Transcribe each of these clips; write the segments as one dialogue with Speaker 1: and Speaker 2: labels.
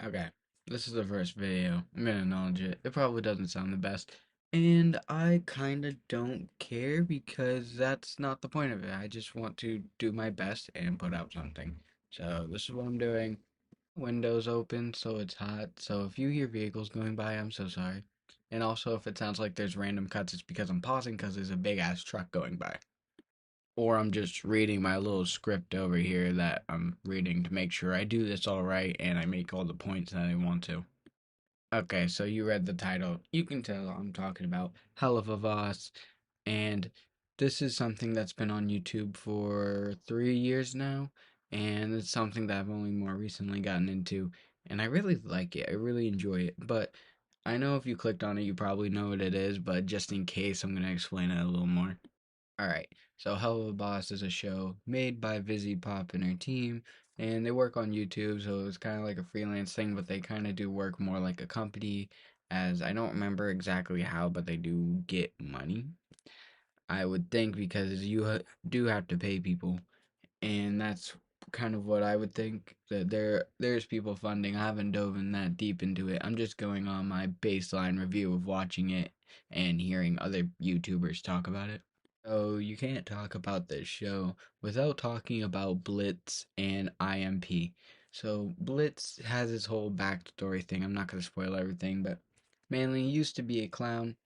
Speaker 1: Okay, this is the first video. I'm gonna acknowledge it. It probably doesn't sound the best. And I kinda don't care because that's not the point of it. I just want to do my best and put out something. So this is what I'm doing. Windows open, so it's hot. So if you hear vehicles going by, I'm so sorry. And also if it sounds like there's random cuts, it's because I'm pausing because there's a big ass truck going by. Or I'm just reading my little script over here that I'm reading to make sure I do this all right and I make all the points that I want to. Okay, so you read the title. You can tell I'm talking about HҽľԼυʋa, and this is something that's been on YouTube for 3 years now, and it's something that I've only more recently gotten into, and I really like it. I really enjoy it, but I know if you clicked on it, you probably know what it is, but just in case, I'm going to explain it a little more. Alright, so Hell of a is a show made by Vizzy Pop and her team, and they work on YouTube, so it's kind of like a freelance thing, but they kind of do work more like a company, as I don't remember exactly how, but they do get money. I would think because do have to pay people, and that's kind of what I would think, that there's people funding. I haven't dove in that deep into it. I'm just going on my baseline review of watching it and hearing other YouTubers talk about it. So you can't talk about this show without talking about Blitz and IMP. So Blitz has his whole backstory thing. I'm not going to spoil everything, but mainly he used to be a clown,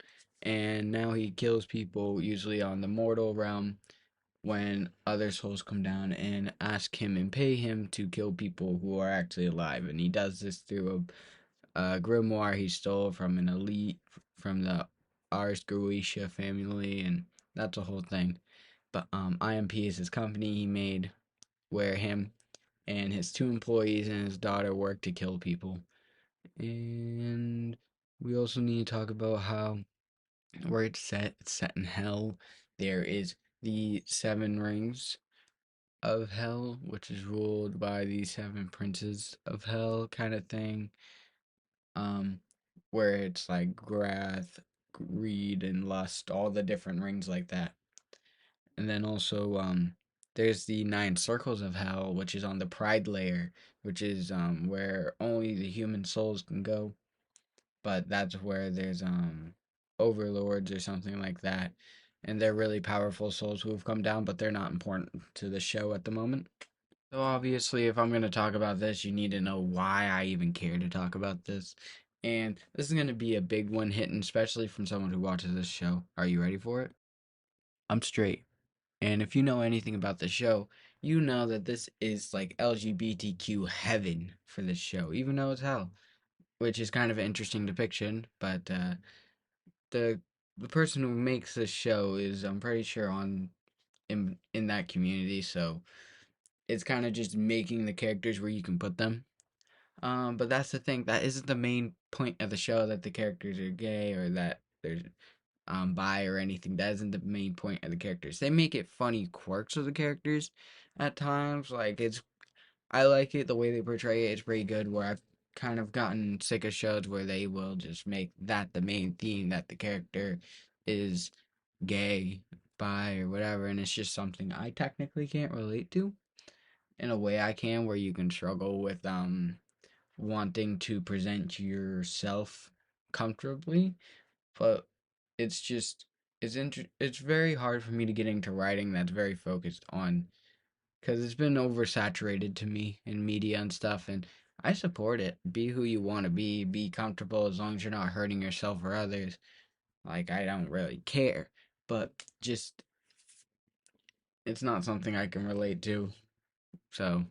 Speaker 1: and now he kills people usually on the mortal realm when other souls come down and ask him and pay him to kill people who are actually alive. And he does this through a grimoire he stole from an elite from the Rҽʋiҽu family, and that's a whole thing. But IMP is his company he made, where him and his two employees and his daughter work to kill people. And we also need to talk about how where it's set in hell. There is the seven rings of hell, which is ruled by the seven princes of hell kind of thing. Um, where it's like wrath, greed, and lust, all the different rings like that. And then also, there's the nine circles of hell, which is on the pride layer, which is where only the human souls can go. But that's where there's overlords or something like that, and they're really powerful souls who have come down, but they're not important to the show at the moment. So obviously, if I'm going to talk about this, you need to know why I even care to talk about this. And this is going to be a big one hitting, especially from someone who watches this show. Are you ready for it? I'm straight. And if you know anything about the show, you know that this is like LGBTQ heaven for this show, even though it's hell, which is kind of an interesting depiction. But the the person who makes this show is, I'm pretty sure, on in that community, so it's kind of just making the characters where you can put them. But that's the thing. That isn't the main point of the show, that the characters are gay or that there's bi or anything. That isn't the main point of the characters. They make it funny quirks of the characters at times. Like I like it the way they portray it. It's pretty good. Where I've kind of gotten sick of shows where they will just make that the main theme, that the character is gay, bi, or whatever, and it's just something I technically can't relate to. In a way I can, where you can struggle with wanting to present yourself comfortably, but it's just it's very hard for me to get into writing that's very focused on, because it's been oversaturated to me in media and stuff, and I support it. Be who you want to be comfortable, as long as you're not hurting yourself or others. Like, I don't really care, but just it's not something I can relate to, so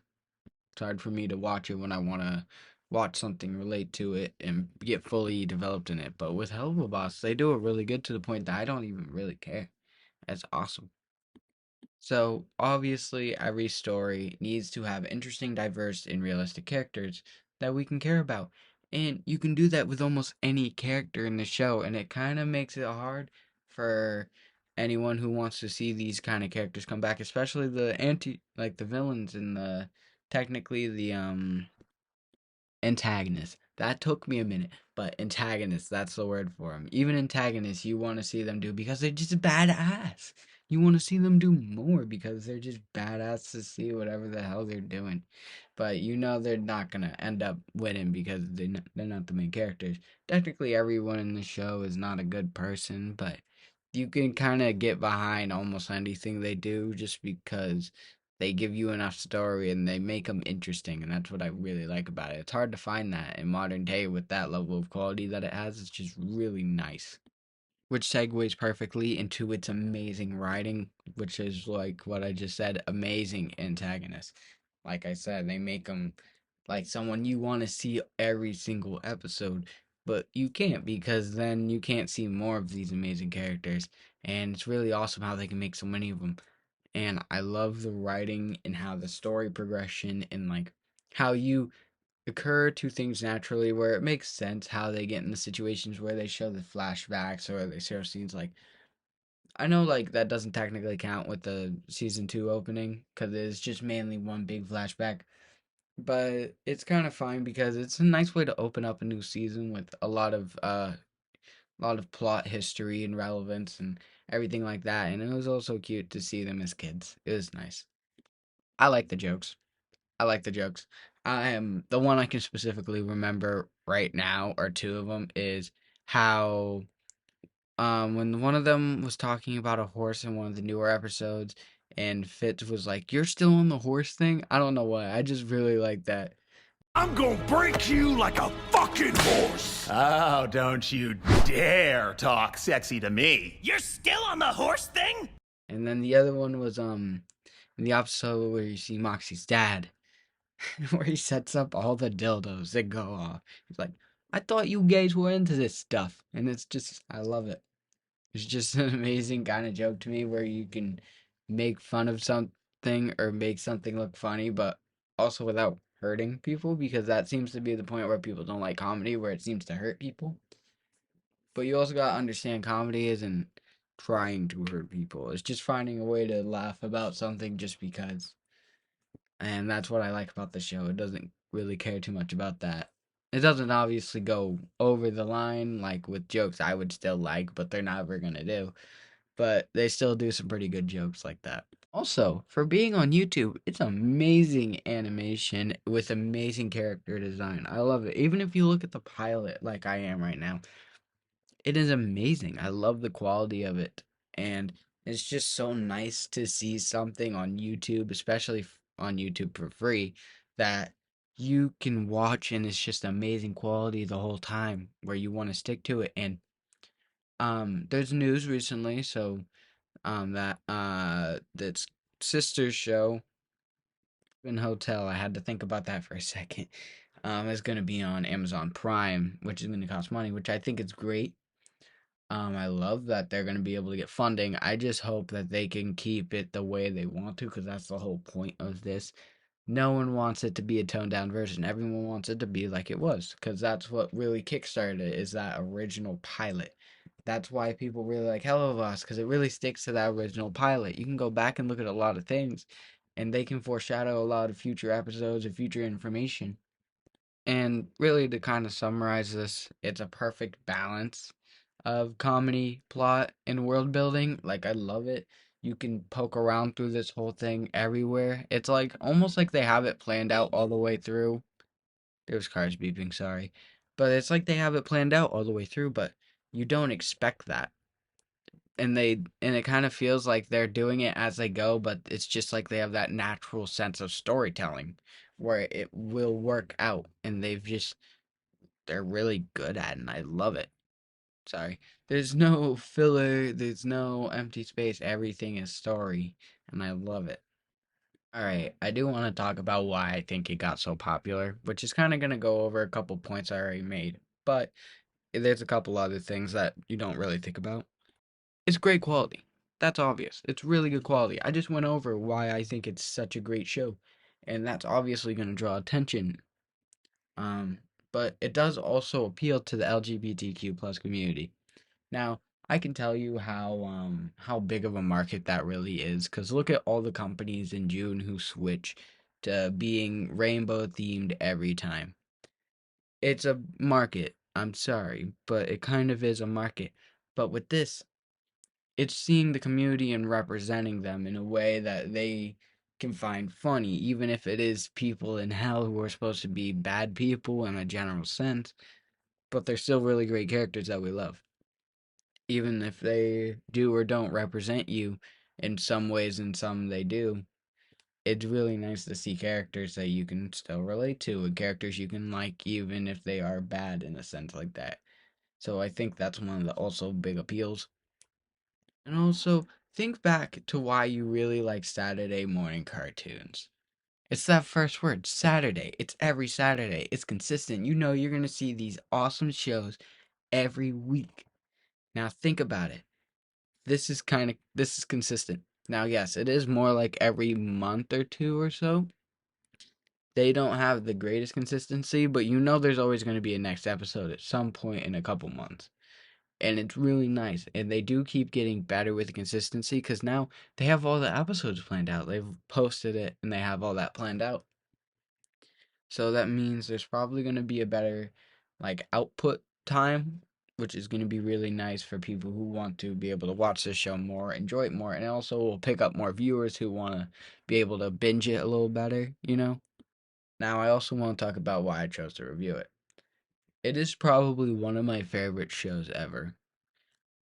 Speaker 1: it's hard for me to watch it when I want to watch something, relate to it, and get fully developed in it. But with Hellboss, they do it really good, to the point that I don't even really care. That's awesome. So, obviously, every story needs to have interesting, diverse, and realistic characters that we can care about. And you can do that with almost any character in the show, and it kind of makes it hard for anyone who wants to see these kind of characters come back, especially like the villains and technically the antagonists. That took me a minute, but antagonists, that's the word for them. Even antagonists, you want to see them do because they're just badass. you want to see them do more because they're just badass to see whatever the hell they're doing. But you know they're not gonna end up winning because they're not the main characters. Technically, everyone in the show is not a good person, but you can kind of get behind almost anything they do just because they give you enough story and they make them interesting, and that's what I really like about it. It's hard to find that in modern day with that level of quality that it has. It's just really nice, which segues perfectly into its amazing writing, which is like what I just said, amazing antagonists. Like I said, they make them like someone you want to see every single episode, but you can't because then you can't see more of these amazing characters. And it's really awesome how they can make so many of them. And I love the writing and how the story progression and like how you occur to things naturally where it makes sense how they get in the situations where they show the flashbacks or they show scenes like I know like that doesn't technically count with the season 2 opening because it's just mainly one big flashback, but it's kind of fine because it's a nice way to open up a new season with a lot of plot history and relevance and everything like that. And it was also cute to see them as kids. It was nice. I like the jokes. I like the jokes. I am the one I can specifically remember right now, or two of them, is how when one of them was talking about a horse in one of the newer episodes, and Fitz was like, "You're still on the horse thing." I don't know why. I just really like that.
Speaker 2: I'm gonna break you like a fucking horse! Oh, don't you dare talk sexy to me! You're still on the horse thing?
Speaker 1: And then the other one was in the episode where you see Moxie's dad, where he sets up all the dildos that go off. He's like, "I thought you guys were into this stuff," and it's just I love it. It's just an amazing kind of joke to me where you can make fun of something or make something look funny, but also without hurting people because that seems to be the point where people don't like comedy, where it seems to hurt people. But you also gotta understand comedy isn't trying to hurt people. It's just finding a way to laugh about something just because. And that's what I like about the show. It doesn't really care too much about that. It doesn't obviously go over the line like with jokes I would still like, but they're never gonna do. But they still do some pretty good jokes like that. Also, for being on YouTube, it's amazing animation with amazing character design. I love it. Even if you look at the pilot like I am right now, it is amazing. I love the quality of it. And it's just so nice to see something on YouTube, especially on YouTube for free, that you can watch and it's just amazing quality the whole time where you want to stick to it. And there's news recently, so that's sister's show in Hotel. I had to think about that for a second. Is going to be on Amazon Prime, which is going to cost money, which I think is great. I love that they're going to be able to get funding. I just hope that they can keep it the way they want to, because that's the whole point of this. No one wants it to be a toned down version. Everyone wants it to be like it was, because that's what really kickstarted it, is that original pilot. That's why people really like Hell'll, because it really sticks to that original pilot. You can go back and look at a lot of things, and they can foreshadow a lot of future episodes or future information. And really, to kind of summarize this, it's a perfect balance of comedy, plot, and world building. Like, I love it. You can poke around through this whole thing everywhere. It's like almost like they have it planned out all the way through. There's cars beeping, sorry. But it's like they have it planned out all the way through, but you don't expect that. And it kind of feels like they're doing it as they go, but it's just like they have that natural sense of storytelling where it will work out, and they're really good at it, and I love it. Sorry. There's no filler, there's no empty space. Everything is story, and I love it. All right, I do want to talk about why I think it got so popular, which is kind of going to go over a couple points I already made, but there's a couple other things that you don't really think about. It's great quality. That's obvious. It's really good quality. I just went over why I think it's such a great show, and that's obviously going to draw attention. Um, but it does also appeal to the LGBTQ plus community. Now, I can tell you how big of a market that really is, because look at all the companies in June who switch to being rainbow themed every time. It's a market. I'm sorry, but it kind of is a market. But with this, it's seeing the community and representing them in a way that they can find funny, even if it is people in hell who are supposed to be bad people in a general sense, but they're still really great characters that we love. Even if they do or don't represent you in some ways and some they do, it's really nice to see characters that you can still relate to and characters you can like even if they are bad in a sense like that. So I think that's one of the also big appeals. And also, think back to why you really like Saturday morning cartoons. It's that first word, Saturday. It's every Saturday. It's consistent. You know you're going to see these awesome shows every week. Now think about it. This is consistent. Now, yes, it is more like every month or two or so. They don't have the greatest consistency, but you know there's always going to be a next episode at some point in a couple months. And it's really nice. And they do keep getting better with the consistency because now they have all the episodes planned out. They've posted it and they have all that planned out. So that means there's probably going to be a better like output time, which is going to be really nice for people who want to be able to watch this show more, enjoy it more, and also will pick up more viewers who want to be able to binge it a little better, you know? Now, I also want to talk about why I chose to review it. It is probably one of my favorite shows ever.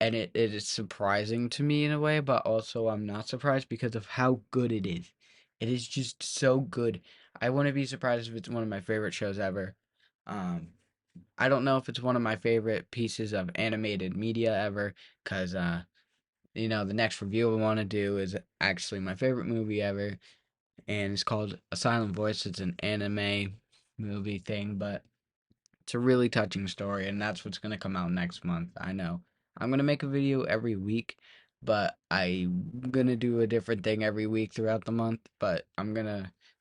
Speaker 1: And it is surprising to me in a way, but also I'm not surprised because of how good it is. It is just so good. I wouldn't be surprised if it's one of my favorite shows ever. Um, I don't know if it's one of my favorite pieces of animated media ever, because the next review I want to do is actually my favorite movie ever, and it's called A Silent Voice. It's an anime movie thing, but it's a really touching story, and that's what's going to come out next month. I know. I'm going to make a video every week, but I'm going to do a different thing every week throughout the month, but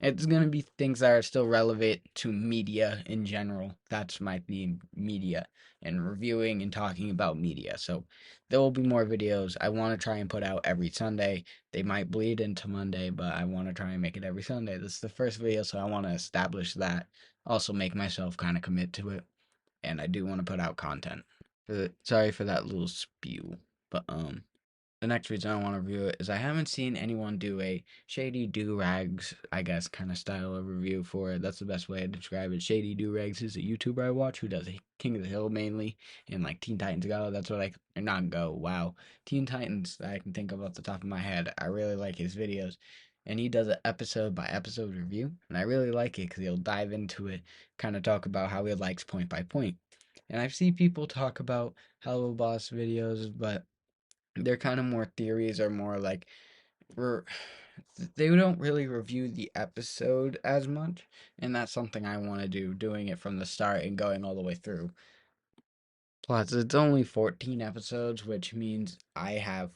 Speaker 1: it's going to be things that are still relevant to media in general. That's my theme, media, and reviewing and talking about media. So there will be more videos. I want to try and put out every Sunday. They might bleed into Monday, but I want to try and make it every Sunday. This is the first video, so I want to establish that, also make myself kind of commit to it, and I do want to put out content. Sorry for that little spew, but the next reason I want to review it is I haven't seen anyone do a Shady Do-Rags, I guess, kind of style of review for it. That's the best way to describe it. Shady Do-Rags is a YouTuber I watch who does King of the Hill mainly, and like Teen Titans Go. That's what or not Go, wow. Teen Titans that I can think of off the top of my head. I really like his videos. And he does an episode by episode review, and I really like it because he'll dive into it, kind of talk about how he likes point by point. And I've seen people talk about Hello Boss videos, but they're kind of more theories or more like re- they don't really review the episode as much, and that's something I want to do, doing it from the start and going all the way through. Plus, it's only 14 episodes, which means I have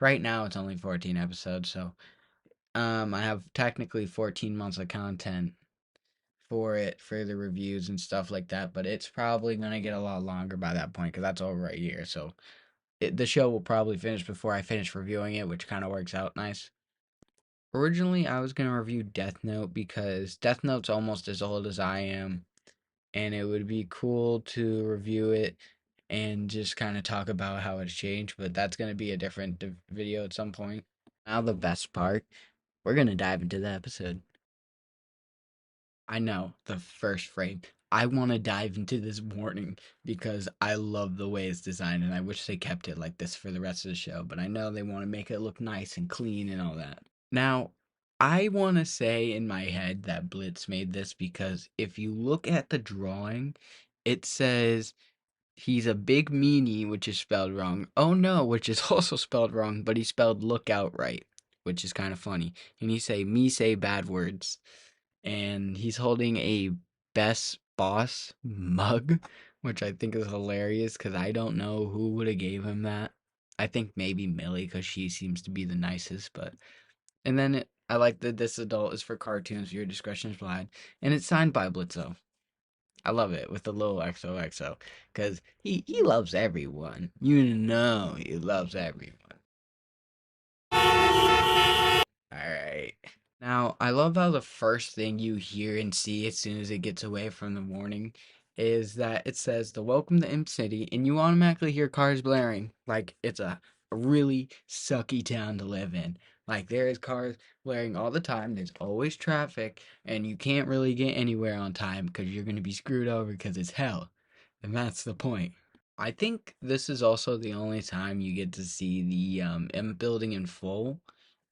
Speaker 1: right now it's only 14 episodes, so I have technically 14 months of content for it for the reviews and stuff like that, but it's probably going to get a lot longer by that point because that's over a year. So the show will probably finish before I finish reviewing it, which kind of works out nice. Originally, I was going to review Death Note because Death Note's almost as old as I am, and it would be cool to review it and just kind of talk about how it's changed, but that's going to be a different video at some point. Now, the best part, we're going to dive into the episode. I know, the first frame. I want to dive into this warning because I love the way it's designed and I wish they kept it like this for the rest of the show, but I know they want to make it look nice and clean and all that. Now, I want to say in my head that Blitz made this because if you look at the drawing, it says he's a big meanie, which is spelled wrong. Oh no, which is also spelled wrong, but he spelled lookout right, which is kind of funny. And he say bad words, and he's holding a Best Boss mug, which I think is hilarious because I don't know who would have gave him that. I think maybe Millie because she seems to be the nicest, but and then I like that this adult is for cartoons. Your discretion is applied, and it's signed by Blitzo. I love it with the little XOXO because he loves everyone. You know he loves everyone. All right. Now, I love how the first thing you hear and see as soon as it gets away from the warning is that it says the welcome to Imp City, and you automatically hear cars blaring like it's a a really sucky town to live in. Like, there is cars blaring all the time, there's always traffic, and you can't really get anywhere on time because you're going to be screwed over because it's hell. And that's the point. I think this is also the only time you get to see the M building in full.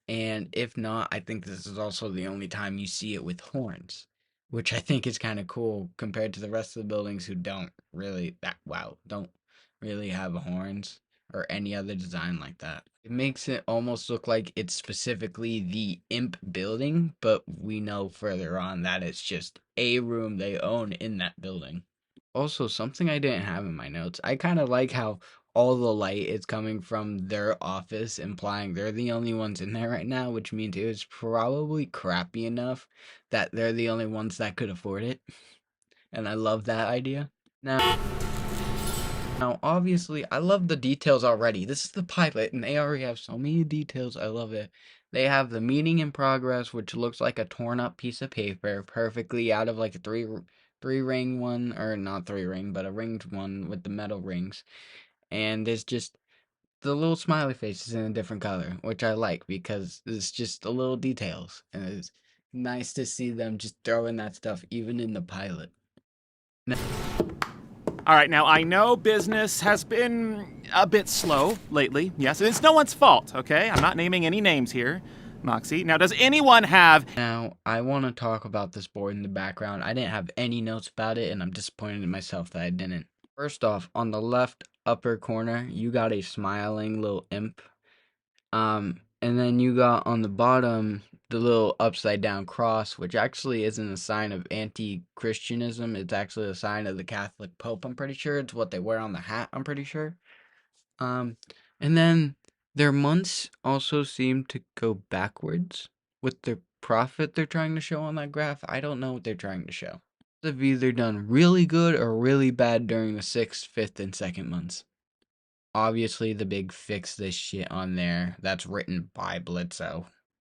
Speaker 1: And if not, I think this is also the only time you see it with horns, which I think is kind of cool compared to the rest of the buildings who don't really don't really have horns or any other design like that. It makes it almost look like it's specifically the imp building, but we know further on that it's just a room they own in that building. Also, something I didn't have in my notes, I kind of like how all the light is coming from their office, implying they're the only ones in there right now, which means it was probably crappy enough that they're the only ones that could afford it. And I love that idea. Now, obviously, I love the details already. This is the pilot, and they already have so many details. I love it. They have the meeting in progress, which looks like a torn up piece of paper, perfectly out of like a three ring one, or not three ring, but a ringed one with the metal rings. And there's just the little smiley faces in a different color, which I like because it's just the little details, and it's nice to see them just throwing that stuff even in the pilot.
Speaker 2: All right, now I know business has been a bit slow lately. Yes, it's no one's fault, okay? I'm not naming any names here, Moxie. Now, does anyone have...
Speaker 1: Now, I want to talk about this board in the background. I didn't have any notes about it, and I'm disappointed in myself that I didn't. First off, on the left upper corner, you got a smiling little imp. And then you got on the bottom the little upside down cross, which actually isn't a sign of anti-Christianism. It's actually a sign of the Catholic Pope, I'm pretty sure. It's what they wear on the hat, I'm pretty sure. And then their months also seem to go backwards with the profit they're trying to show on that graph. I don't know what they're trying to show. They've either done really good or really bad during the 6th, 5th, and 2nd months. Obviously, the big fix this shit on there, that's written by Bsʔʔ,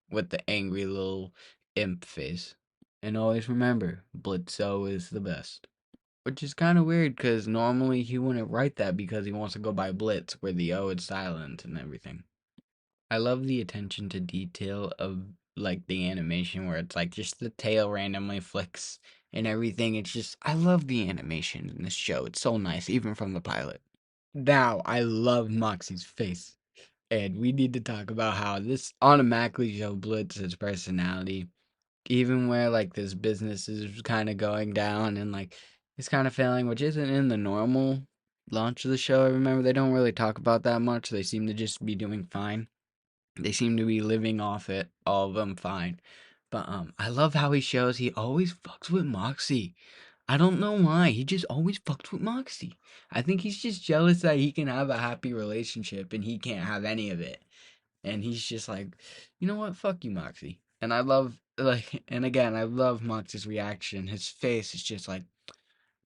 Speaker 1: with the angry little imp face. And always remember, Bsʔʔ is the best. Which is kind of weird, because normally he wouldn't write that because he wants to go by Blitz, where the O is silent and everything. I love the attention to detail of, like, the animation, where it's, like, just the tail randomly flicks and everything. It's just, I love the animation in this show. It's so nice, even from the pilot. Now, I love Moxie's face, and we need to talk about how this automatically shows Blitz's personality, even where, like, this business is kind of going down, and, like, it's kind of failing, which isn't in the normal launch of the show. I remember they don't really talk about that much. They seem to just be doing fine. They seem to be living off it, all of them fine. But, I love how he shows he always fucks with Moxie. I don't know why. He just always fucked with Moxie. I think he's just jealous that he can have a happy relationship and he can't have any of it. And he's just like, you know what? Fuck you, Moxie. And I love, like, and again, I love Moxie's reaction. His face is just like,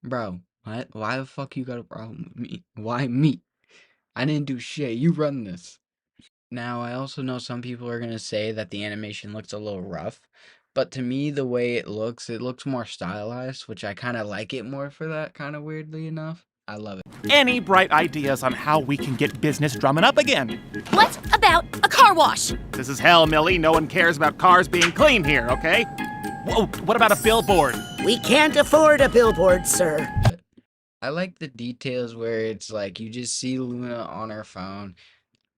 Speaker 1: bro, what? Why the fuck you got a problem with me? Why me? I didn't do shit. You run this. Now, I also know some people are going to say that the animation looks a little rough. But to me, the way it looks more stylized, which I kind of like it more for that, kind of weirdly enough. I love it.
Speaker 2: Any bright ideas on how we can get business drumming up again?
Speaker 3: What about a car wash?
Speaker 2: This is hell, Millie. No one cares about cars being clean here, okay? Whoa, what about a billboard?
Speaker 3: We can't afford a billboard, sir.
Speaker 1: I like the details where it's like you just see Luna on her phone.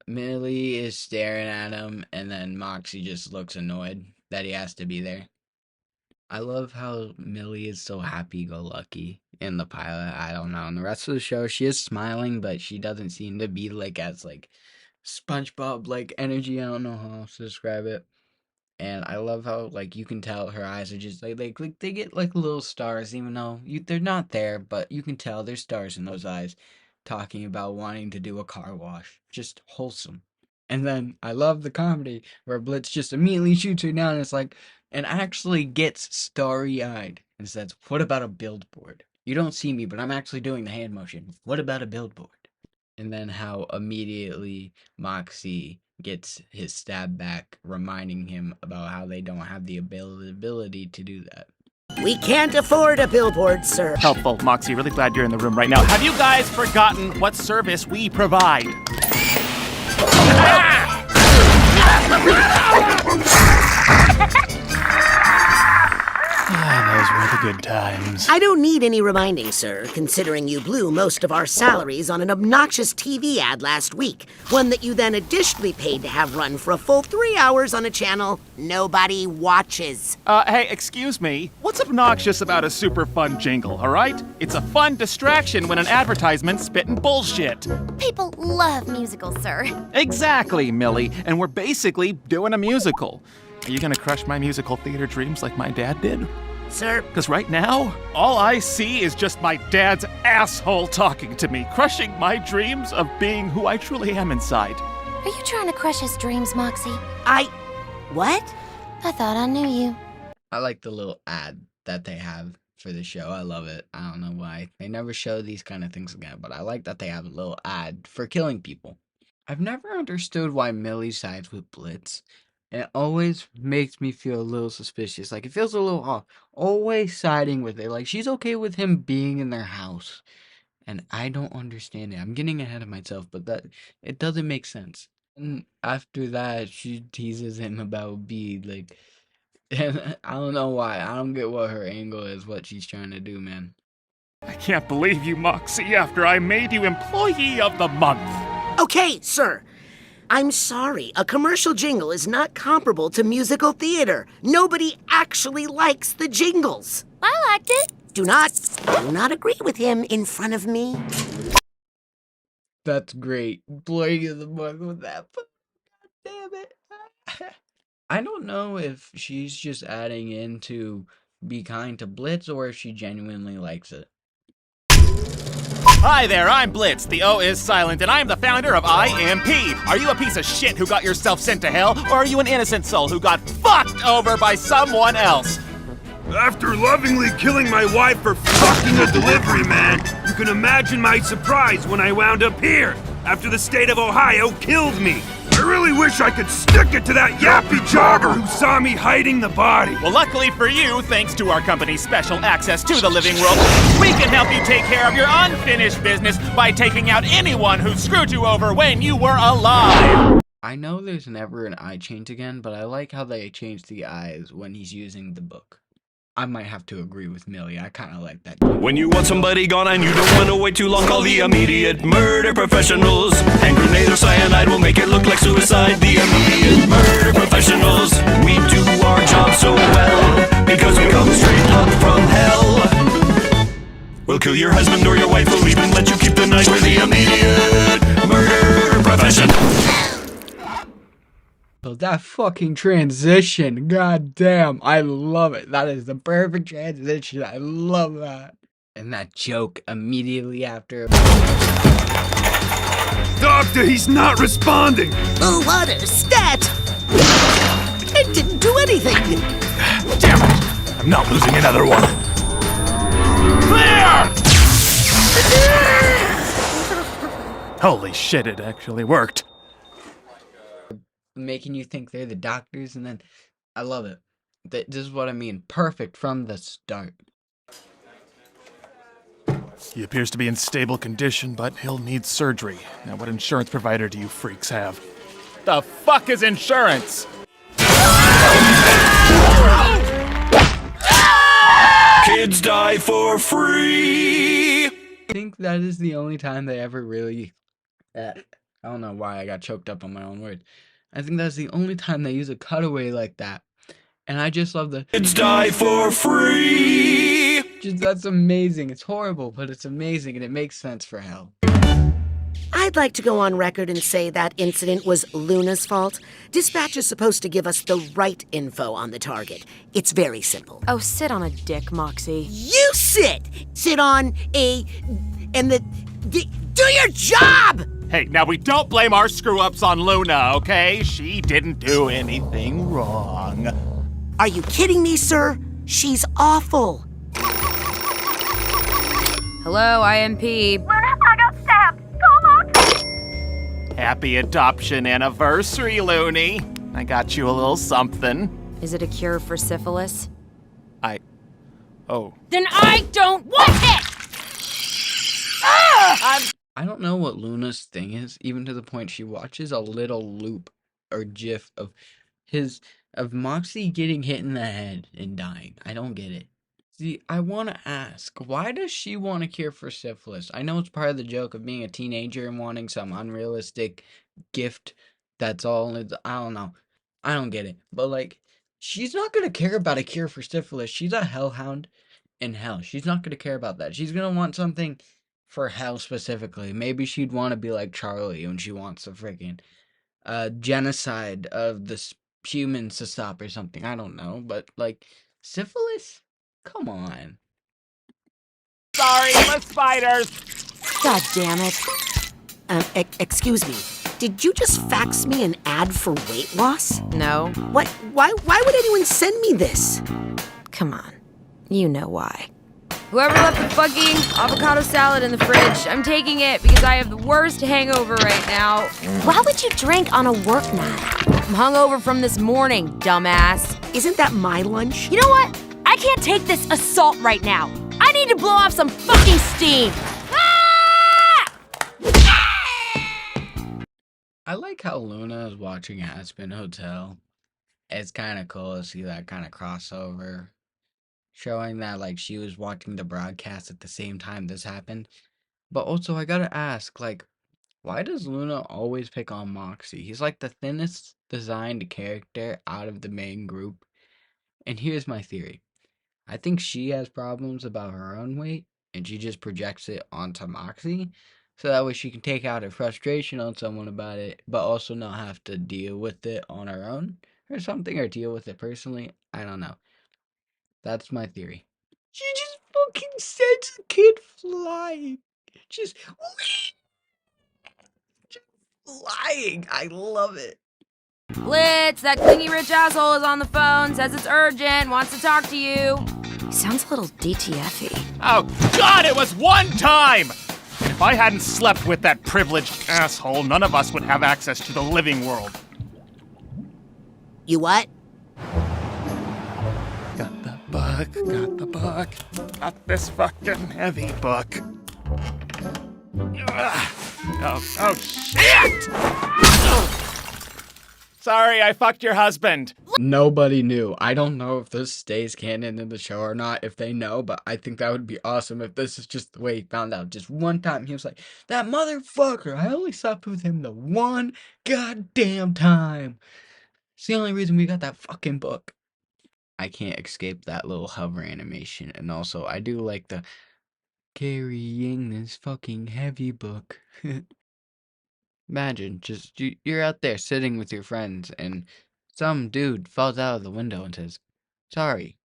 Speaker 1: Millie is staring at him, and then Moxie just looks annoyed that he has to be there. I love how Millie is so happy-go-lucky in the pilot. I don't know. In the rest of the show, she is smiling, but she doesn't seem to be, like, as, like, SpongeBob-like energy. I don't know how else to describe it. And I love how, like, you can tell her eyes are just, like they get, like, little stars, even though they're not there, but you can tell there's stars in those eyes, talking about wanting to do a car wash. Just wholesome. And then I love the comedy where Blitz just immediately shoots her down and it's like, and actually gets starry-eyed and says, what about a billboard? You don't see me, but I'm actually doing the hand motion. What about a billboard? And then how immediately Moxie gets his stab back, reminding him about how they don't have the ability to do that.
Speaker 3: We can't afford a billboard, sir.
Speaker 2: Helpful, Moxie. Really glad you're in the room right now. Have you guys forgotten what service we provide? Those were the good times.
Speaker 3: I don't need any reminding, sir, considering you blew most of our salaries on an obnoxious TV ad last week. One that you then additionally paid to have run for a full 3 hours on a channel nobody watches.
Speaker 4: Hey, excuse me. What's obnoxious about a super fun jingle, all right? It's a fun distraction when an advertisement's spitting bullshit.
Speaker 5: People love musicals, sir.
Speaker 4: Exactly, Millie. And we're basically doing a musical. Are you gonna crush my musical theater dreams like my dad did?
Speaker 3: Sir,
Speaker 4: Because right now, all I see is just my dad's asshole talking to me, crushing my dreams of being who I truly am inside.
Speaker 5: Are you trying to crush his dreams, Moxie?
Speaker 3: What?
Speaker 5: I thought I knew you.
Speaker 1: I like the little ad that they have for the show. I love it. I don't know why. They never show these kind of things again, but I like that they have a little ad for killing people. I've never understood why Millie sides with Blitz. And it always makes me feel a little suspicious. Like, it feels a little off. Always siding with it. Like, she's okay with him being in their house. And I don't understand it. I'm getting ahead of myself, but it doesn't make sense. And after that, she teases him about B. Like, and I don't know why. I don't get what her angle is, what she's trying to do, man.
Speaker 4: I can't believe you, Moxie, after I made you Employee of the Month.
Speaker 3: Okay, sir. I'm sorry. A commercial jingle is not comparable to musical theater. Nobody actually likes the jingles.
Speaker 5: I liked it.
Speaker 3: Do not agree with him in front of me.
Speaker 1: That's great. Blowing of the month with that. But God damn it. I don't know if she's just adding in to be kind to Blitz or if she genuinely likes it.
Speaker 4: Hi there, I'm Blitz. The O is silent, and I am the founder of IMP. Are you a piece of shit who got yourself sent to hell, or are you an innocent soul who got fucked over by someone else?
Speaker 6: After lovingly killing my wife for fucking a delivery man, you can imagine my surprise when I wound up here, after the state of Ohio killed me. I really wish I could stick it to that yappy jogger who saw me hiding the body.
Speaker 4: Well, luckily for you, thanks to our company's special access to the living world, we can help you take care of your unfinished business by taking out anyone who screwed you over when you were alive.
Speaker 1: I know there's never an eye change again, but I like how they changed the eyes when he's using the book. I might have to agree with Millie. I kind of like that.
Speaker 7: When you want somebody gone and you don't want to wait too long, call the immediate murder professionals. Hand grenade or cyanide will make it look like suicide. The immediate murder professionals. We do our job so well because we come straight up from hell. We'll kill your husband or your wife. We'll even let you keep the knife. We're the immediate murder professionals.
Speaker 1: So that fucking transition, god damn, I love it. That is the perfect transition. I love that. And that joke immediately after.
Speaker 6: Doctor, he's not responding.
Speaker 3: Oh, what a stat! It didn't do anything.
Speaker 2: Damn it! I'm not losing another one. Clear! Holy shit, it actually worked.
Speaker 1: Making you think they're the doctors, and then I love it. This is what I mean. Perfect from the start.
Speaker 2: He appears to be in stable condition, but he'll need surgery. Now, what insurance provider do you freaks have?
Speaker 4: The fuck is insurance?
Speaker 7: Kids die for free.
Speaker 1: I think that is the only time they ever really. I don't know why I got choked up on my own words. I think that's the only time they use a cutaway like that. And I just love the
Speaker 7: Kids die for free.
Speaker 1: that's amazing. It's horrible, but it's amazing and it makes sense for hell.
Speaker 3: I'd like to go on record and say that incident was Luna's fault. Dispatch is supposed to give us the right info on the target. It's very simple.
Speaker 8: Oh, sit on a dick, Moxie.
Speaker 3: You sit! Sit on a... and do your job!
Speaker 4: Hey, now we don't blame our screw-ups on Luna, okay? She didn't do anything wrong.
Speaker 3: Are you kidding me, sir? She's awful.
Speaker 8: Hello, IMP.
Speaker 5: Luna, I got stabbed. Come on.
Speaker 4: Happy adoption anniversary, Looney. I got you a little something.
Speaker 8: Is it a cure for syphilis?
Speaker 4: Oh.
Speaker 8: Then I don't want it!
Speaker 4: I'm
Speaker 1: I don't know what Luna's thing is, even to the point she watches a little loop or gif of Moxie getting hit in the head and dying. I don't get it. See, I want to ask, why does she want to cure for syphilis? I know it's part of the joke of being a teenager and wanting some unrealistic gift that's all, I don't know. I don't get it. But, like, she's not going to care about a cure for syphilis. She's a hellhound in hell. She's not going to care about that. She's going to want something for hell specifically. Maybe she'd want to be like Charlie when she wants the freaking genocide of the humans to stop or something. I don't know. But, like, syphilis? Come on.
Speaker 4: Sorry, the spiders!
Speaker 8: God damn it.
Speaker 3: Excuse me. Did you just fax me an ad for weight loss?
Speaker 8: No.
Speaker 3: What? Why would anyone send me this?
Speaker 8: Come on. You know why. Whoever left the fucking avocado salad in the fridge, I'm taking it because I have the worst hangover right now. Why would you drink on a work night? I'm hungover from this morning, dumbass.
Speaker 3: Isn't that my lunch?
Speaker 8: You know what? I can't take this assault right now. I need to blow off some fucking steam.
Speaker 1: I like how Luna is watching Aspen Hotel. It's kind of cool to see that kind of crossover. Showing that, like, she was watching the broadcast at the same time this happened. But also, I gotta ask, like, why does Luna always pick on Moxie? He's like the thinnest designed character out of the main group. And here's my theory. I think she has problems about her own weight, and she just projects it onto Moxie. So that way she can take out her frustration on someone about it, but also not have to deal with it on her own or something, or deal with it personally. I don't know. That's my theory. She just fucking sends a kid flying. Just flying. I love it.
Speaker 8: Blitz, that clingy rich asshole is on the phone, says it's urgent, wants to talk to you. He sounds a little DTF-y.
Speaker 4: Oh, God, it was one time! If I hadn't slept with that privileged asshole, none of us would have access to the living world.
Speaker 3: You what?
Speaker 4: Got the book, got this fucking heavy book. Oh, shit! Sorry, I fucked your husband.
Speaker 1: Nobody knew. I don't know if this stays canon in the show or not, if they know, but I think that would be awesome if this is just the way he found out. Just one time, he was like, that motherfucker, I only slept with him the one goddamn time. It's the only reason we got that fucking book. I can't escape that little hover animation, and also, I do like the carrying this fucking heavy book. Imagine, just, you're out there sitting with your friends, and some dude falls out of the window and says, sorry,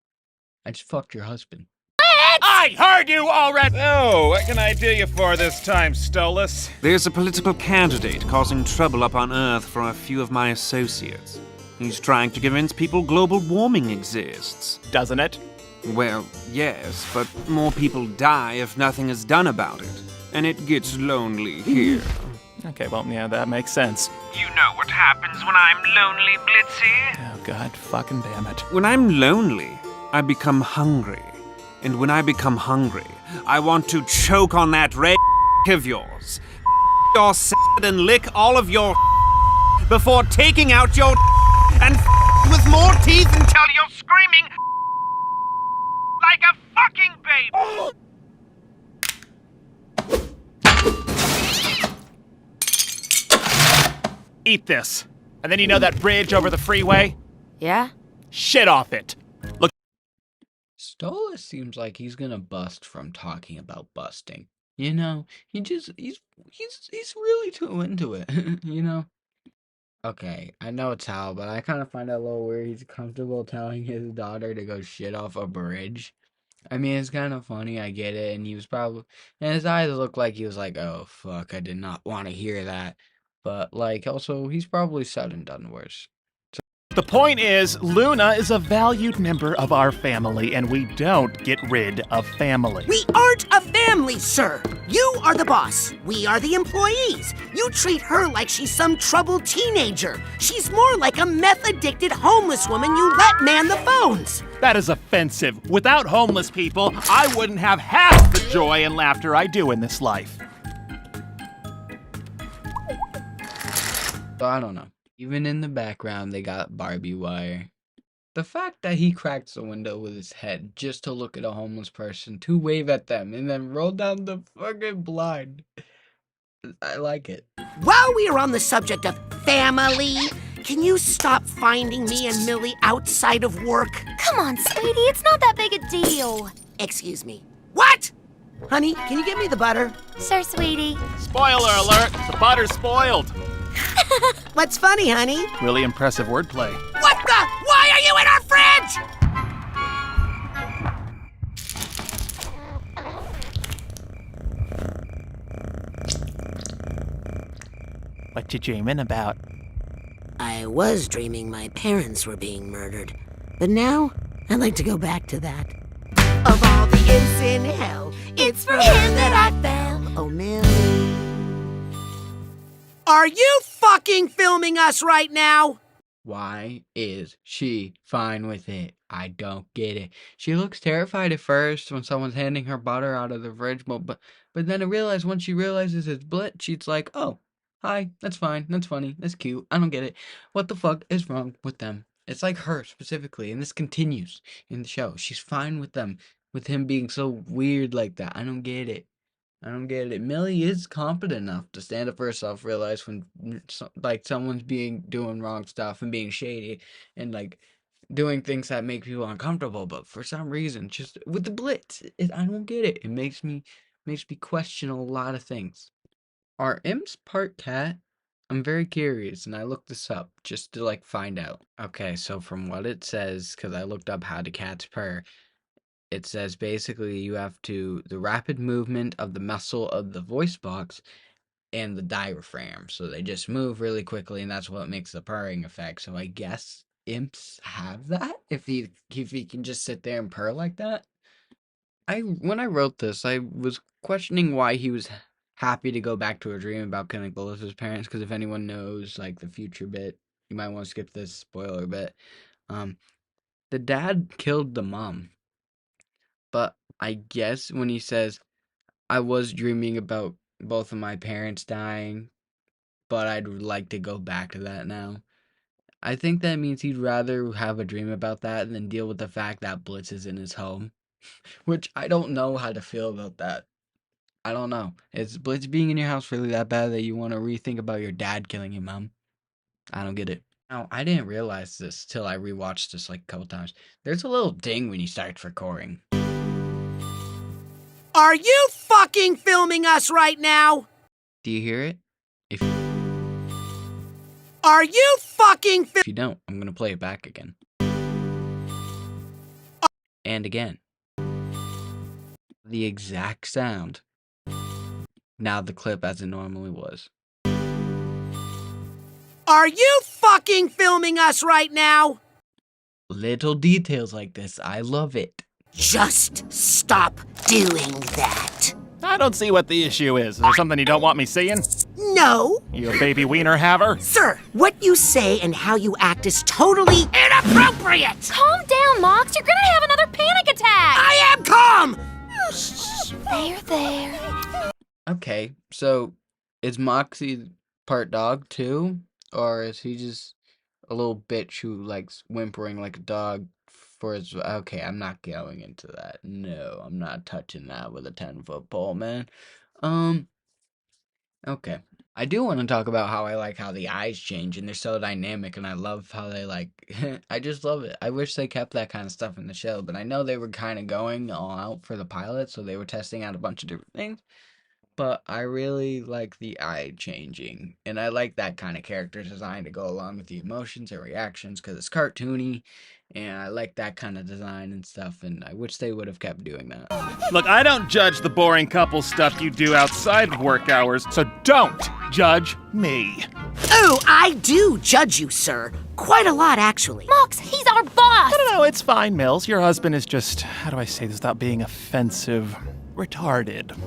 Speaker 1: I just fucked your husband.
Speaker 4: I heard you already! Oh, what can I do you for this time, Stolus?
Speaker 9: There's a political candidate causing trouble up on Earth for a few of my associates. He's trying to convince people global warming exists.
Speaker 4: Doesn't it?
Speaker 9: Well, yes, but more people die if nothing is done about it. And it gets lonely here.
Speaker 4: Okay, well, yeah, that makes sense.
Speaker 9: You know what happens when I'm lonely, Blitzy?
Speaker 4: Oh, God fucking damn it.
Speaker 9: When I'm lonely, I become hungry. And when I become hungry, I want to choke on that red of yours, your salad and lick all of your before taking out your and with more teeth until you're screaming like a fucking baby.
Speaker 4: Eat this. And then you know that bridge over the freeway?
Speaker 8: Yeah?
Speaker 4: Shit off it. Look.
Speaker 1: Stolas seems like he's gonna bust from talking about busting. You know, he's really too into it, you know? Okay, I know it's Hal, but I kind of find it a little weird he's comfortable telling his daughter to go shit off a bridge. I mean, it's kind of funny, I get it, and he was probably, and his eyes look like he was like, oh, fuck, I did not want to hear that. But, like, also, he's probably said and done worse.
Speaker 4: The point is, Luna is a valued member of our family, and we don't get rid of family.
Speaker 3: We aren't a family, sir. You are the boss. We are the employees. You treat her like she's some troubled teenager. She's more like a meth-addicted homeless woman you let man the phones.
Speaker 4: That is offensive. Without homeless people, I wouldn't have half the joy and laughter I do in this life.
Speaker 1: But I don't know. Even in the background, they got Barbie wire. The fact that he cracks the window with his head just to look at a homeless person, to wave at them, and then roll down the fucking blind. I like it.
Speaker 3: While we are on the subject of family, can you stop finding me and Millie outside of work?
Speaker 5: Come on, sweetie, it's not that big a deal.
Speaker 3: Excuse me. What? Honey, can you get me the butter?
Speaker 5: Sure, sweetie.
Speaker 4: Spoiler alert, the butter's spoiled.
Speaker 3: What's funny, honey?
Speaker 4: Really impressive wordplay.
Speaker 3: What the? Why are you in our fridge?
Speaker 2: What you dreaming about?
Speaker 3: I was dreaming my parents were being murdered, but now I'd like to go back to that. Of all the imps in hell, it's for her that I fell. Oh, Millie. Are you fucking filming us right now?
Speaker 1: Why is she fine with it? I don't get it. She looks terrified at first when someone's handing her butter out of the fridge, but then I realize once she realizes it's Blitz, she's like, oh, hi, that's fine, that's funny, that's cute, I don't get it. What the fuck is wrong with them? It's like her specifically, and this continues in the show. She's fine with them, with him being so weird like that. I don't get it. I don't get it. Millie is competent enough to stand up for herself, realize when like someone's doing wrong stuff and being shady and like doing things that make people uncomfortable. But for some reason, just with the Blitz, I don't get it. It makes me question a lot of things. Are imps part cat? I'm very curious, and I looked this up just to like find out. Okay, so from what it says, because I looked up how do cats purr. It says basically you have the rapid movement of the muscle of the voice box and the diaphragm. So they just move really quickly, and that's what makes the purring effect. So I guess imps have that if he can just sit there and purr like that. When I wrote this, I was questioning why he was happy to go back to a dream about killing both of his parents, because if anyone knows like the future bit, you might want to skip this spoiler bit. The dad killed the mom. But I guess when he says, I was dreaming about both of my parents dying, but I'd like to go back to that now. I think that means he'd rather have a dream about that than deal with the fact that Blitz is in his home. Which I don't know how to feel about that. I don't know. Is Blitz being in your house really that bad that you want to rethink about your dad killing your mom? I don't get it. Now, I didn't realize this till I rewatched this like a couple times. There's a little ding when he starts recording.
Speaker 3: Are you fucking filming us right now?
Speaker 1: Do you hear it?
Speaker 3: Are you fucking
Speaker 1: If you don't, I'm gonna play it back again. And again. The exact sound. Now the clip as it normally was.
Speaker 3: Are you fucking filming us right now?
Speaker 1: Little details like this, I love it.
Speaker 3: Just stop doing that.
Speaker 4: I don't see what the issue is. Is there something you don't want me seeing?
Speaker 3: No.
Speaker 4: You a baby wiener haver?
Speaker 3: Sir, what you say and how you act is totally inappropriate.
Speaker 5: Calm down, Mox. You're gonna have another panic attack.
Speaker 3: I am calm.
Speaker 5: There.
Speaker 1: Okay, so is Moxie part dog too? Or is he just a little bitch who likes whimpering like a dog for his... Okay, I'm not going into that. No, I'm not touching that with a 10-foot pole, man. Okay. I do want to talk about how I like how the eyes change and they're so dynamic, and I love how they like... I just love it. I wish they kept that kind of stuff in the show, but I know they were kind of going all out for the pilot, so they were testing out a bunch of different things. But I really like the eye changing, and I like that kind of character design to go along with the emotions and reactions because it's cartoony, and I like that kind of design and stuff, and I wish they would have kept doing that.
Speaker 4: Look, I don't judge the boring couple stuff you do outside of work hours, so don't judge me.
Speaker 3: Oh, I do judge you, sir. Quite a lot, actually.
Speaker 5: Mox, he's our boss.
Speaker 2: No, it's fine, Mills. Your husband is just, how do I say this without being offensive? Retarded.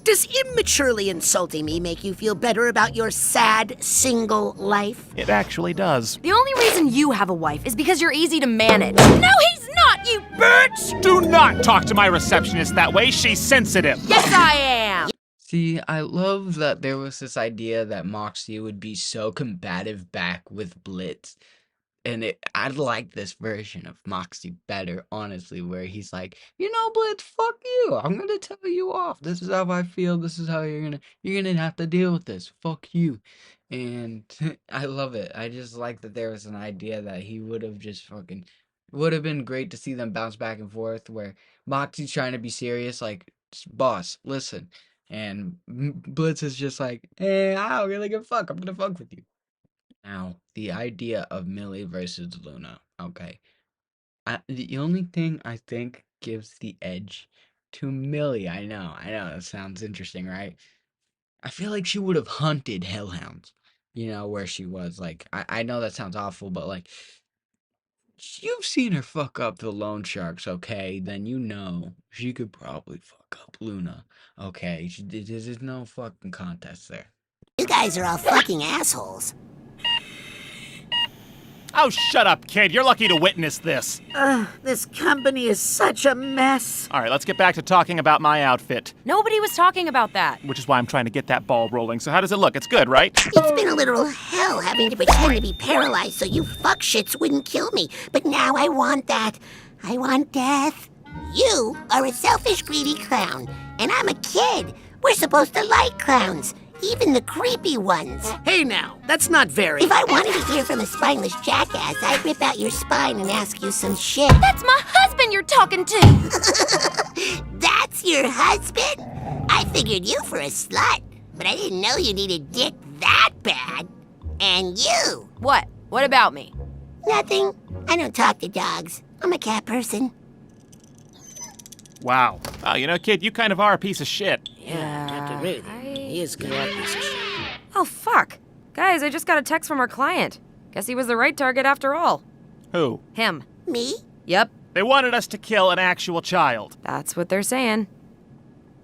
Speaker 3: Does immaturely insulting me make you feel better about your sad, single life?
Speaker 2: It actually does.
Speaker 8: The only reason you have a wife is because you're easy to manage. No, he's not, you bitch!
Speaker 4: Do not talk to my receptionist that way. She's sensitive.
Speaker 8: Yes, I am.
Speaker 1: See, I love that there was this idea that Moxie would be so combative back with Blitz. And I like this version of Moxie better, honestly, where he's like, you know, Blitz, fuck you. I'm gonna tell you off. This is how I feel. This is how you're gonna have to deal with this. Fuck you. And I love it. I just like that there was an idea that he would have just fucking would have been great to see them bounce back and forth where Moxie's trying to be serious, like, boss, listen. And Blitz is just like, I don't really give a fuck. I'm gonna fuck with you. Now, the idea of Millie versus Luna. Okay. The only thing I think gives the edge to Millie, I know, that sounds interesting, right? I feel like she would have hunted hellhounds, where she was. Like, I know that sounds awful, but like, you've seen her fuck up the loan sharks, okay? Then you know she could probably fuck up Luna, okay? There's no fucking contest there.
Speaker 3: You guys are all fucking assholes.
Speaker 4: Oh, shut up, kid. You're lucky to witness this.
Speaker 3: This company is such a mess.
Speaker 4: All right, let's get back to talking about my outfit,
Speaker 8: Nobody was talking about that.
Speaker 4: which is why I'm trying to get that ball rolling. So how does it look? It's good, right?
Speaker 3: It's been a literal hell having to pretend to be paralyzed so you fuckshits wouldn't kill me. But now I want that. I want death. You are a selfish, greedy clown. And I'm a kid. We're supposed to like clowns. Even the creepy ones.
Speaker 10: Hey now, that's not very...
Speaker 3: If I wanted to hear from a spineless jackass, I'd rip out your spine and ask you some shit.
Speaker 8: That's my husband you're talking to!
Speaker 3: That's your husband? I figured you for a slut, but I didn't know you needed dick that bad. And you?
Speaker 8: What? What about me?
Speaker 3: Nothing. I don't talk to dogs. I'm a cat person.
Speaker 4: Wow. Oh, kid, you kind of are a piece of shit.
Speaker 10: Yeah, I have to agree with you. He is kind of a piece of shit.
Speaker 8: Oh, fuck. Guys, I just got a text from our client. Guess he was the right target after all.
Speaker 4: Who?
Speaker 8: Him.
Speaker 3: Me?
Speaker 8: Yep,
Speaker 4: They wanted us to kill an actual child.
Speaker 8: that's what they're saying.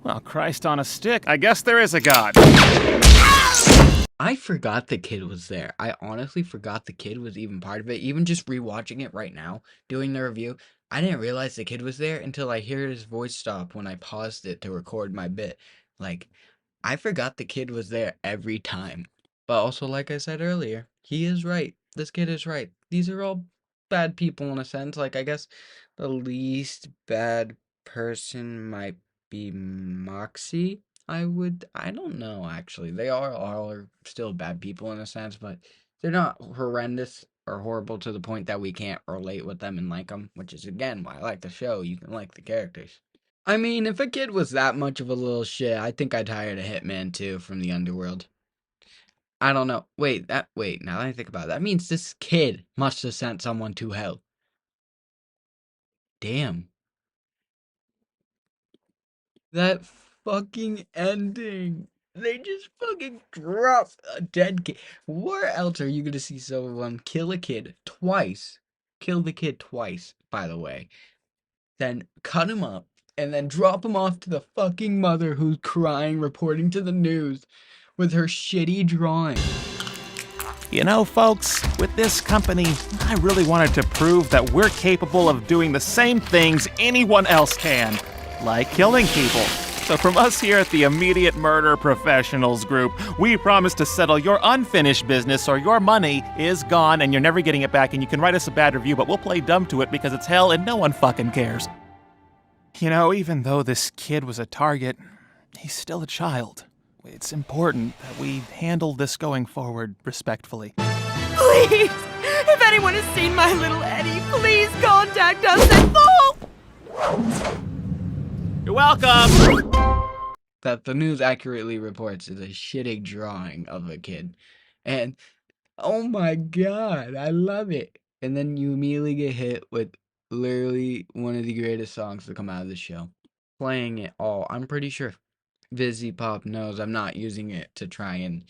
Speaker 4: Well, Christ on a stick. I guess there is a God.
Speaker 1: I forgot the kid was there. I honestly forgot the kid was even part of it. Even just rewatching it right now, doing the review, I didn't realize the kid was there until I hear his voice stop when I paused it to record my bit. Like, I forgot the kid was there every time. But also, like I said earlier, he is right. This kid is right. These are all bad people in a sense. Like, I guess the least bad person might be Moxie. I don't know, actually. They are still bad people in a sense, but they're not horrendous or horrible to the point that we can't relate with them and like them, which is, again, why I like the show. You can like the characters. I mean, if a kid was that much of a little shit, I think I'd hire a hitman, too, from the underworld. I don't know. Wait, now that I think about it, that means this kid must have sent someone to hell. Damn. That fucking ending. They just fucking drop a dead kid. Where else are you gonna see someone kill a kid twice? Kill the kid twice, by the way. Then cut him up and then drop him off to the fucking mother who's crying, reporting to the news with her shitty drawing.
Speaker 4: Folks, with this company, I really wanted to prove that we're capable of doing the same things anyone else can, like killing people. So from us here at the Immediate Murder Professionals Group, we promise to settle your unfinished business or your money is gone and you're never getting it back, and you can write us a bad review, but we'll play dumb to it because it's hell and no one fucking cares. Even though this kid was a target, he's still a child. It's important that we handle this going forward respectfully.
Speaker 8: Please! If anyone has seen my little Eddie, please contact us at
Speaker 4: You're welcome!
Speaker 1: That the news accurately reports is a shitty drawing of a kid. And, oh my god, I love it. And then you immediately get hit with literally one of the greatest songs to come out of the show. Playing it all. I'm pretty sure Vizzy Pop knows I'm not using it to try and,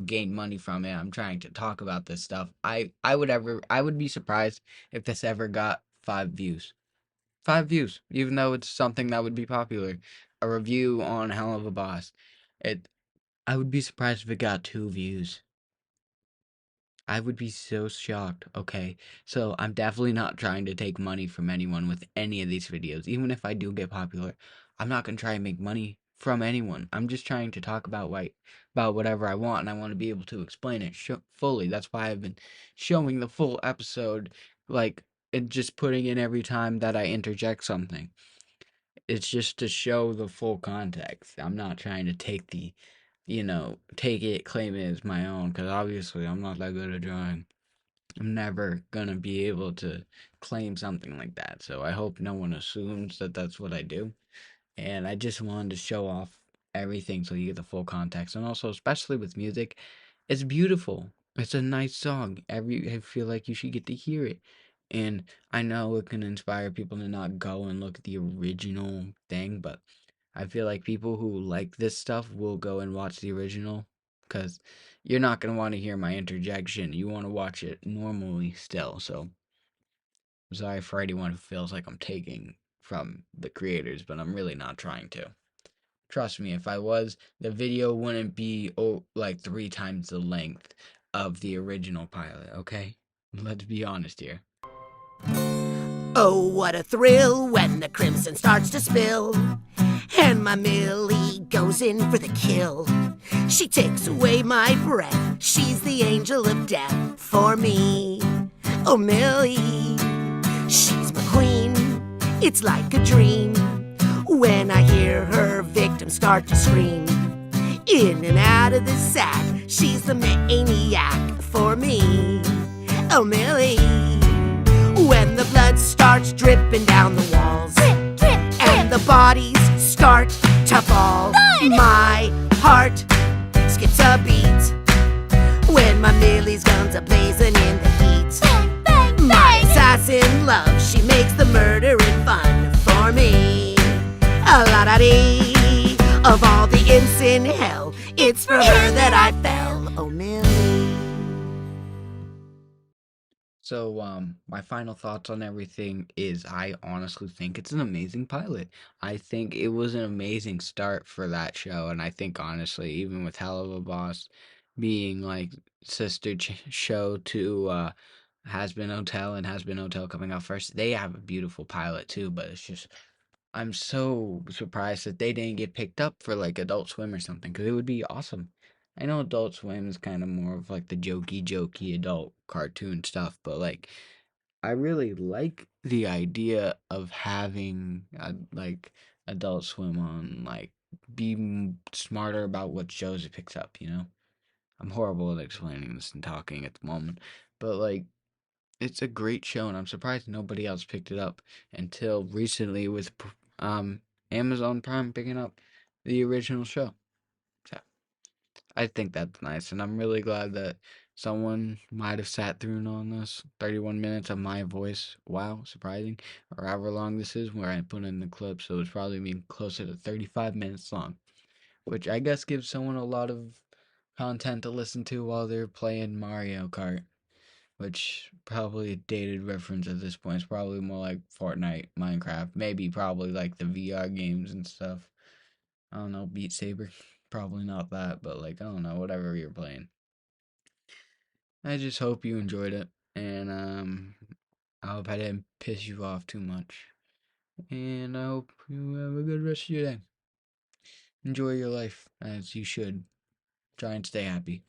Speaker 1: gain money from it. I'm trying to talk about this stuff. I would be surprised if this ever got 5 views. 5 views, even though it's something that would be popular. A review on Hell of a Boss. I would be surprised if it got 2 views. I would be so shocked, okay? So I'm definitely not trying to take money from anyone with any of these videos. Even if I do get popular, I'm not going to try and make money from anyone. I'm just trying to talk about whatever I want, and I want to be able to explain it fully. That's why I've been showing the full episode, like, and just putting in every time that I interject something. It's just to show the full context. I'm not trying to take take it, claim it as my own, because obviously I'm not that good at drawing. I'm never gonna be able to claim something like that. So I hope no one assumes that that's what I do. And I just wanted to show off everything so you get the full context. And also, especially with music, it's beautiful. It's a nice song. I feel like you should get to hear it. And I know it can inspire people to not go and look at the original thing, but I feel like people who like this stuff will go and watch the original, because you're not going to want to hear my interjection. You want to watch it normally still. So I'm sorry for anyone who feels like I'm taking from the creators, but I'm really not trying to. Trust me, if I was, the video wouldn't be like 3 times the length of the original pilot, okay? Let's be honest here.
Speaker 3: Oh, what a thrill when the crimson starts to spill, and my Millie goes in for the kill. She takes away my breath, she's the angel of death for me. Oh, Millie, she's my queen, it's like a dream when I hear her victims start to scream. In and out of the sack, she's the maniac for me. Oh, Millie, when the blood starts dripping down the walls,
Speaker 5: Drip, drip,
Speaker 3: and the bodies start to fall, my heart skips a beat when my Millie's guns are blazing in the heat.
Speaker 5: bang, bang,
Speaker 3: My
Speaker 5: bang.
Speaker 3: assassin love, she makes the murdering fun for me. A la da dee, of all the imps in hell, it's for her that I fell. Oh, Millie.
Speaker 1: So, my final thoughts on everything is I honestly think it's an amazing pilot. I think it was an amazing start for that show, and I think honestly, even with Hell Boss being like sister show to Has Been Hotel and Has Been Hotel coming out first, they have a beautiful pilot too, but it's just I'm so surprised that they didn't get picked up for like Adult Swim or something, because it would be awesome. I know Adult Swim is kind of more of like the jokey adult cartoon stuff, but like I really like the idea of having like Adult Swim on, like be smarter about what shows it picks up, you know? I'm horrible at explaining this and talking at the moment, but like it's a great show, and I'm surprised nobody else picked it up until recently with Amazon Prime picking up the original show. So I think that's nice, and I'm really glad that someone might have sat through on this 31 minutes of my voice. Wow, surprising. Or however long this is, where I put in the clip, so it's probably been closer to 35 minutes long, which I guess gives someone a lot of content to listen to while they're playing Mario Kart. Which probably a dated reference at this point. It's probably more like Fortnite, Minecraft, maybe probably like the VR games and stuff. I don't know, Beat Saber. Probably not that, but like I don't know, whatever you're playing. I just hope you enjoyed it, and I hope I didn't piss you off too much. And I hope you have a good rest of your day. Enjoy your life as you should. Try and stay happy.